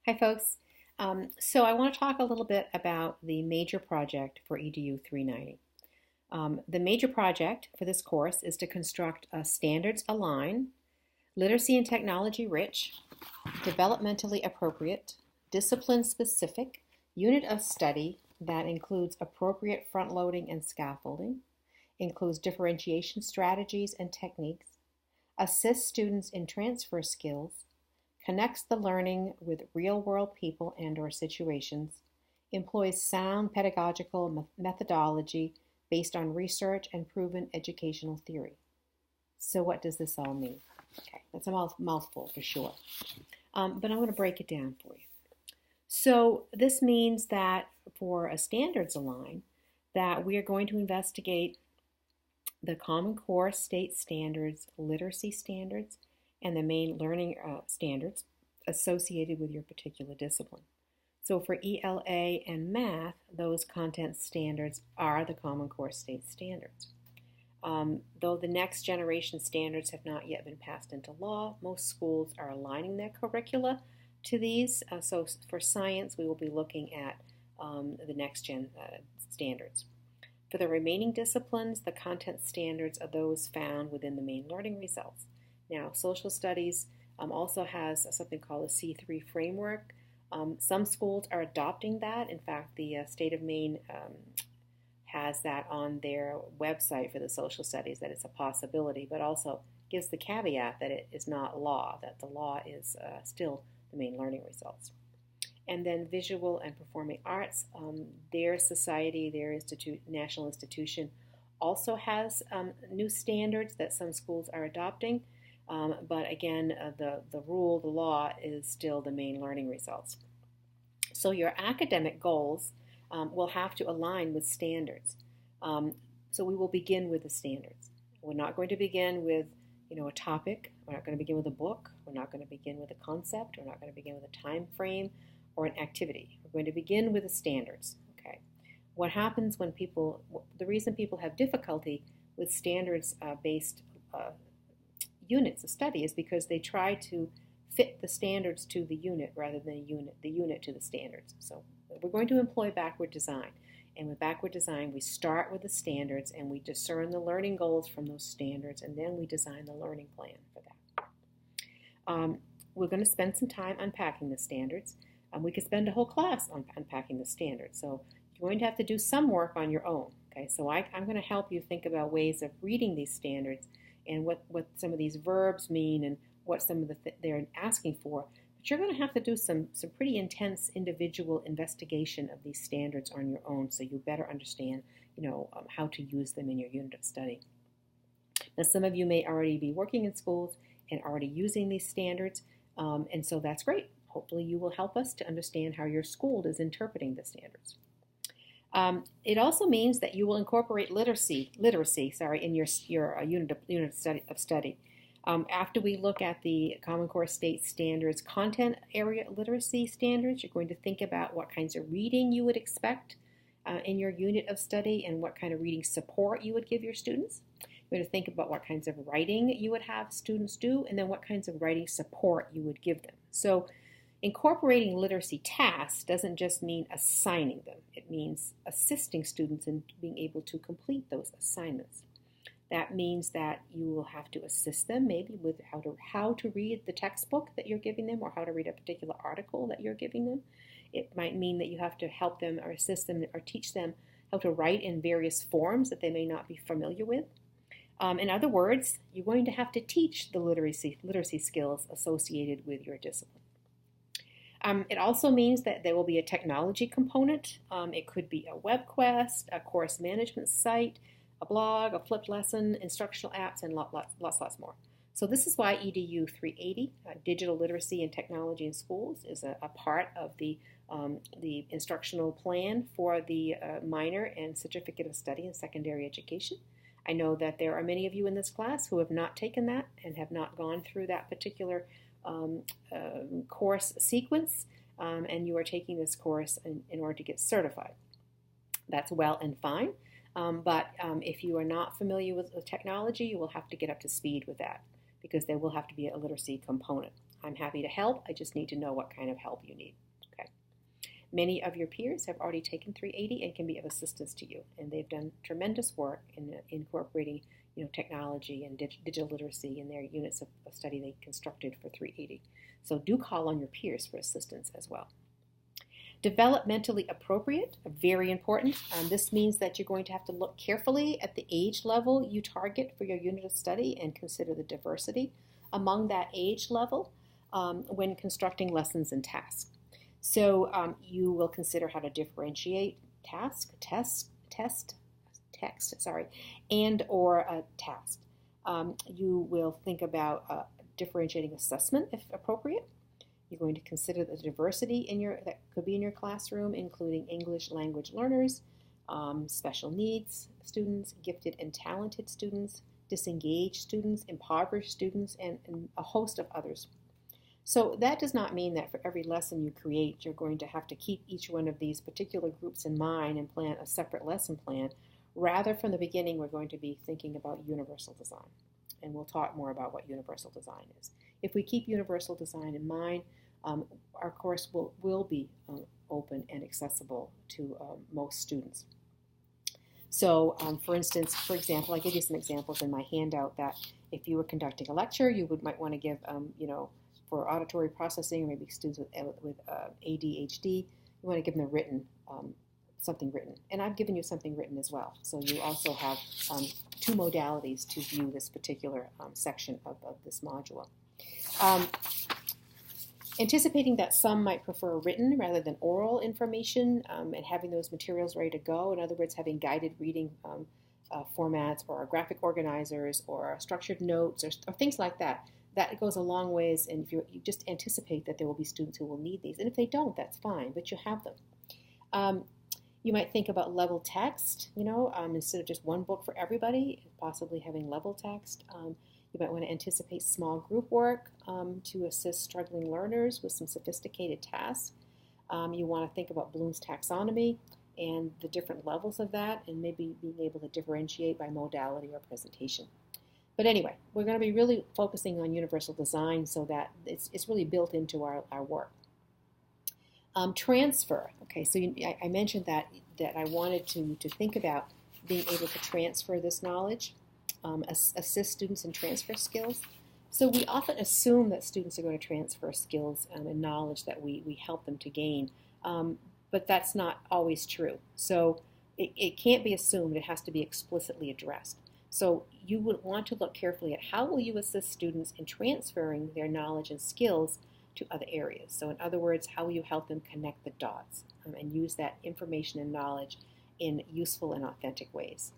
Hi, folks. So I want to talk a little bit about the major project for EDU 390. The major project for this course is to construct a standards aligned, literacy and technology rich, developmentally appropriate, discipline specific unit of study that includes appropriate front loading and scaffolding, includes differentiation strategies and techniques, assists students in transfer skills, connects the learning with real-world people and/or situations, employs sound pedagogical methodology based on research and proven educational theory. So what does this all mean? Okay, that's a mouthful for sure, but I'm going to break it down for you. So this means that for a standards align, that we are going to investigate the Common Core state standards, literacy standards, and the main learning standards associated with your particular discipline. So for ELA and math, those content standards are the Common Core state standards. Though the next generation standards have not yet been passed into law, most schools are aligning their curricula to these. So for science, we will be looking at the next gen standards. For the remaining disciplines, the content standards are those found within the main learning results. Now, social studies also has something called a C3 framework. Some schools are adopting that. In fact, the state of Maine has that on their website for the social studies, that it's a possibility, but also gives the caveat that it is not law, that the law is still the main learning results. And then visual and performing arts, their society, their national institution also has new standards that some schools are adopting. But again, the law is still the main learning results. So your academic goals will have to align with standards. So we will begin with the standards. We're not going to begin with a topic. We're not going to begin with a book. We're not going to begin with a concept. We're not going to begin with a time frame or an activity. We're going to begin with the standards. Okay. What happens when the reason people have difficulty with standards-based units of study is because they try to fit the standards to the unit rather than the unit to the standards. So we're going to employ backward design. And with backward design, we start with the standards and we discern the learning goals from those standards, and then we design the learning plan for that. We're going to spend some time unpacking the standards. We could spend a whole class on unpacking the standards. So you're going to have to do some work on your own. Okay, so I'm going to help you think about ways of reading these standards and what some of these verbs mean and what some of they're asking for. But you're going to have to do some pretty intense individual investigation of these standards on your own, so you better understand, how to use them in your unit of study. Now, some of you may already be working in schools and already using these standards, and so that's great. Hopefully, you will help us to understand how your school is interpreting the standards. It also means that you will incorporate literacy in your unit of study. After we look at the Common Core State Standards content area literacy standards, you're going to think about what kinds of reading you would expect in your unit of study and what kind of reading support you would give your students. You're going to think about what kinds of writing you would have students do, and then what kinds of writing support you would give them. So incorporating literacy tasks doesn't just mean assigning them. It means assisting students in being able to complete those assignments. That means that you will have to assist them maybe with how to read the textbook that you're giving them or how to read a particular article that you're giving them. It might mean that you have to help them or assist them or teach them how to write in various forms that they may not be familiar with. In other words, you're going to have to teach the literacy skills associated with your discipline. It also means that there will be a technology component. It could be a web quest, a course management site, a blog, a flipped lesson, instructional apps, and lots more. So this is why EDU 380, Digital Literacy and Technology in Schools, is a part of the instructional plan for the minor and certificate of study in secondary education. I know that there are many of you in this class who have not taken that and have not gone through that particular course sequence, and you are taking this course in order to get certified. That's well and fine. But if you are not familiar with technology, you will have to get up to speed with that because there will have to be a literacy component. I'm happy to help. I just need to know what kind of help you need. Okay. Many of your peers have already taken 380 and can be of assistance to you, and they've done tremendous work in incorporating technology and digital literacy in their units of study they constructed for 380. So do call on your peers for assistance as well. Developmentally appropriate, very important. This means that you're going to have to look carefully at the age level you target for your unit of study and consider the diversity among that age level when constructing lessons and tasks. So you will consider how to differentiate text, and or a task. You will think about differentiating assessment if appropriate. You're going to consider the diversity that could be in your classroom, including English language learners, special needs students, gifted and talented students, disengaged students, impoverished students, and a host of others. So that does not mean that for every lesson you create, you're going to have to keep each one of these particular groups in mind and plan a separate lesson plan. Rather, from the beginning, we're going to be thinking about universal design. And we'll talk more about what universal design is. If we keep universal design in mind, our course will be open and accessible to most students. So, for example, I give you some examples in my handout that if you were conducting a lecture, you might want to give, for auditory processing, or maybe students with ADHD, you want to give them something written. And I've given you something written as well. So you also have two modalities to view this particular section of this module. Anticipating that some might prefer written rather than oral information and having those materials ready to go. In other words, having guided reading formats or graphic organizers or structured notes or things like that. That goes a long ways, and if you just anticipate that there will be students who will need these. And if they don't, that's fine, but you have them. You might think about level text, instead of just one book for everybody, possibly having level text. You might want to anticipate small group work to assist struggling learners with some sophisticated tasks. You want to think about Bloom's taxonomy and the different levels of that, and maybe being able to differentiate by modality or presentation. But anyway, we're going to be really focusing on universal design so that it's really built into our work. Transfer. Okay, so I mentioned that I wanted to think about being able to transfer this knowledge, assist students in transfer skills. So we often assume that students are going to transfer skills and knowledge that we help them to gain, but that's not always true. So it can't be assumed, it has to be explicitly addressed. So you would want to look carefully at how will you assist students in transferring their knowledge and skills to other areas. So in other words, how will you help them connect the dots and use that information and knowledge in useful and authentic ways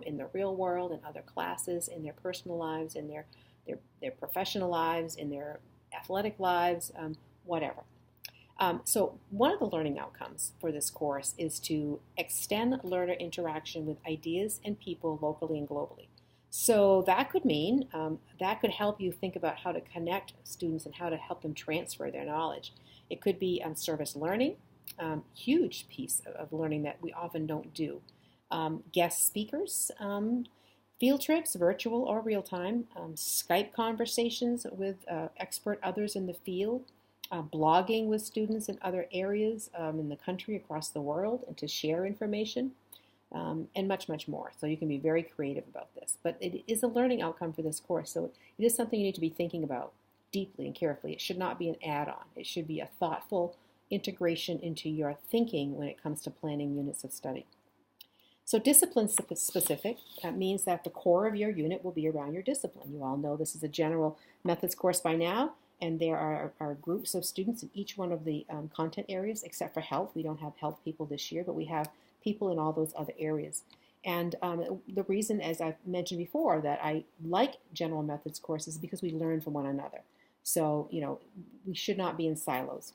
in the real world, in other classes, in their personal lives, in their professional lives, in their athletic lives, whatever. So one of the learning outcomes for this course is to extend learner interaction with ideas and people locally and globally. So that could mean, that could help you think about how to connect students and how to help them transfer their knowledge. It could be service learning, huge piece of learning that we often don't do. Guest speakers, field trips, virtual or real-time, Skype conversations with expert others in the field, blogging with students in other areas in the country, across the world, and to share information, and much, much more. So you can be very creative about this. But it is a learning outcome for this course, so it is something you need to be thinking about deeply and carefully. It should not be an add-on. It should be a thoughtful integration into your thinking when it comes to planning units of study. So discipline specific means that the core of your unit will be around your discipline. You all know this is a general methods course by now, and there are groups of students in each one of the content areas, except for health. We don't have health people this year, but we have people in all those other areas. And the reason, as I've mentioned before, that I like general methods courses is because we learn from one another. So, we should not be in silos.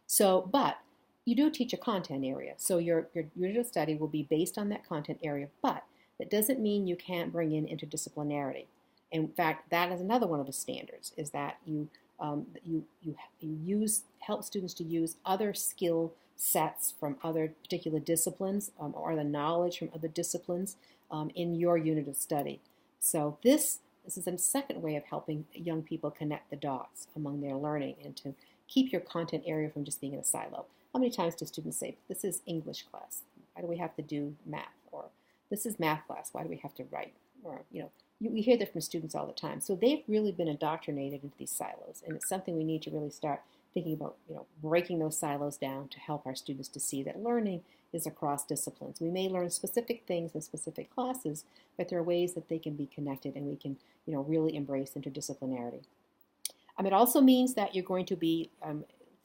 So, but you do teach a content area. So your unit of study will be based on that content area, but that doesn't mean you can't bring in interdisciplinarity. In fact, that is another one of the standards, is that you help students to use other skill sets from other particular disciplines or the knowledge from other disciplines in your unit of study. So this This is a second way of helping young people connect the dots among their learning and to keep your content area from just being in a silo. How many times do students say, this is English class, why do we have to do math? Or this is math class, why do we have to write? Or, we hear that from students all the time. So they've really been indoctrinated into these silos, and it's something we need to really start thinking about, breaking those silos down to help our students to see that learning is across disciplines. We may learn specific things in specific classes, but there are ways that they can be connected and we can, really embrace interdisciplinarity. It also means that you're going to be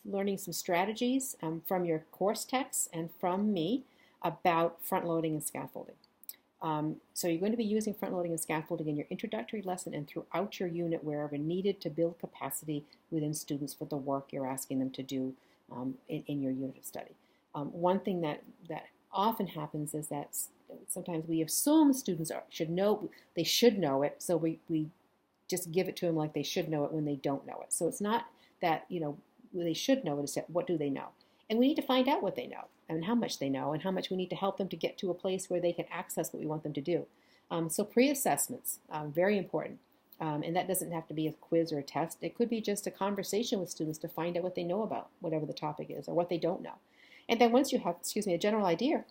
learning some strategies from your course texts and from me about front-loading and scaffolding. So you're going to be using front-loading and scaffolding in your introductory lesson and throughout your unit wherever needed to build capacity within students for the work you're asking them to do in your unit of study. One thing that often happens is that sometimes we assume students should know it, so we just give it to them like they should know it when they don't know it. So it's not that, they should know it, it's that what do they know? And we need to find out what they know and how much they know and how much we need to help them to get to a place where they can access what we want them to do. So pre-assessments, very important. And that doesn't have to be a quiz or a test. It could be just a conversation with students to find out what they know about whatever the topic is or what they don't know. And then once you have, a general idea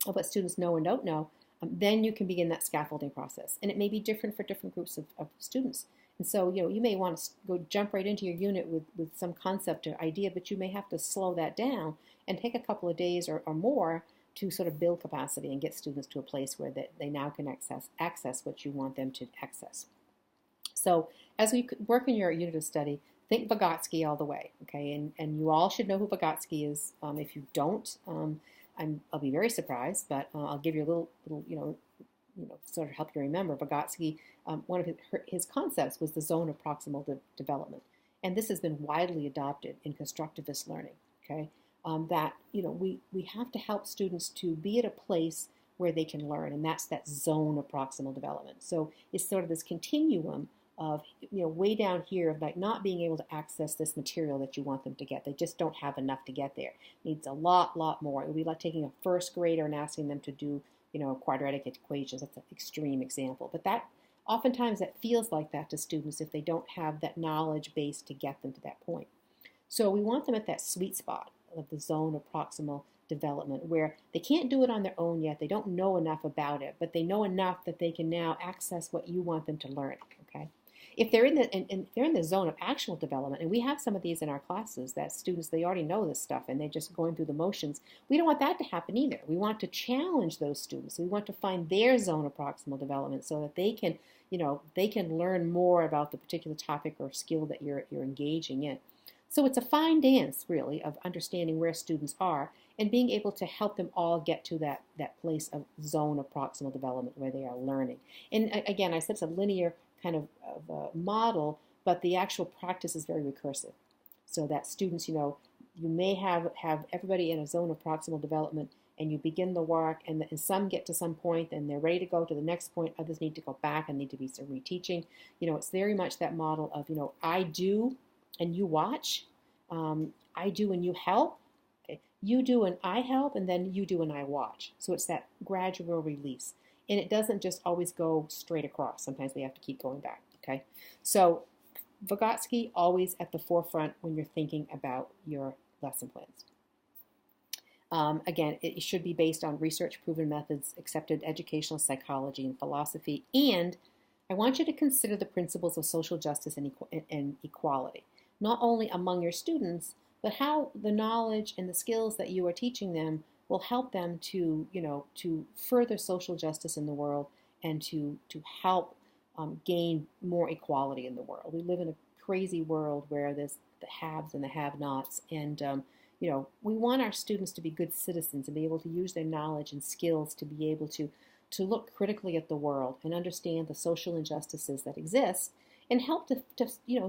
of what students know and don't know, then you can begin that scaffolding process. And it may be different for different groups of students. And so, you may want to jump right into your unit with some concept or idea, but you may have to slow that down and take a couple of days or more to sort of build capacity and get students to a place where they now can access what you want them to access. So as we work in your unit of study, think Vygotsky all the way, okay? And you all should know who Vygotsky is. If you don't, I'll be very surprised, but I'll give you a little sort of help you remember. Vygotsky, one of his concepts was the zone of proximal development, and this has been widely adopted in constructivist learning. Okay, that we have to help students to be at a place where they can learn, and that's that zone of proximal development. So it's sort of this continuum of way down here of like not being able to access this material that you want them to get. They just don't have enough to get there. It needs a lot more. It would be like taking a first grader and asking them to do quadratic equations. That's an extreme example, but that oftentimes that feels like that to students if they don't have that knowledge base to get them to that point. So we want them at that sweet spot of the zone of proximal development where they can't do it on their own yet. They don't know enough about it, but they know enough that they can now access what you want them to learn. Okay. If they're in the zone of actual development, and we have some of these in our classes that students, they already know this stuff and they're just going through the motions, we don't want that to happen either. We want to challenge those students. We want to find their zone of proximal development so that they can, they can learn more about the particular topic or skill that you're engaging in. So it's a fine dance, really, of understanding where students are and being able to help them all get to that place of zone of proximal development where they are learning. And again, I said it's a linear kind of model, but the actual practice is very recursive. So that students, you may have everybody in a zone of proximal development, and you begin the work, and some get to some point, and they're ready to go to the next point. Others need to go back and need to be some reteaching. It's very much that model of, I do and you watch. I do and you help. Okay. You do and I help, and then you do and I watch. So it's that gradual release. And it doesn't just always go straight across. Sometimes we have to keep going back, okay? So Vygotsky, always at the forefront when you're thinking about your lesson plans. Again, it should be based on research-proven methods, accepted educational psychology and philosophy, and I want you to consider the principles of social justice and equality, not only among your students, but how the knowledge and the skills that you are teaching them will help them to, to further social justice in the world and to help gain more equality in the world. We live in a crazy world where there's the haves and the have-nots, and we want our students to be good citizens and be able to use their knowledge and skills to be able to look critically at the world and understand the social injustices that exist and help to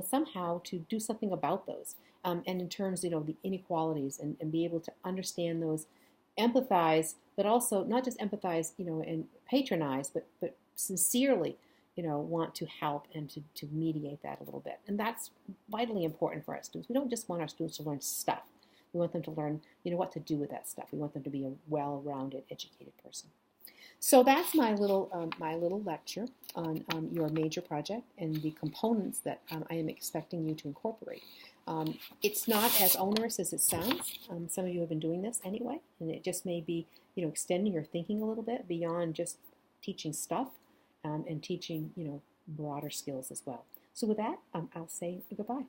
somehow to do something about those. And in terms, the inequalities and be able to understand those, empathize, but also not just empathize, and patronize, but sincerely, want to help and to mediate that a little bit. And that's vitally important for our students. We don't just want our students to learn stuff. We want them to learn, what to do with that stuff. We want them to be a well-rounded, educated person. So that's my little lecture on your major project and the components that I am expecting you to incorporate. It's not as onerous as it sounds. Some of you have been doing this anyway, and it just may be extending your thinking a little bit beyond just teaching stuff and teaching broader skills as well. So with that, I'll say goodbye.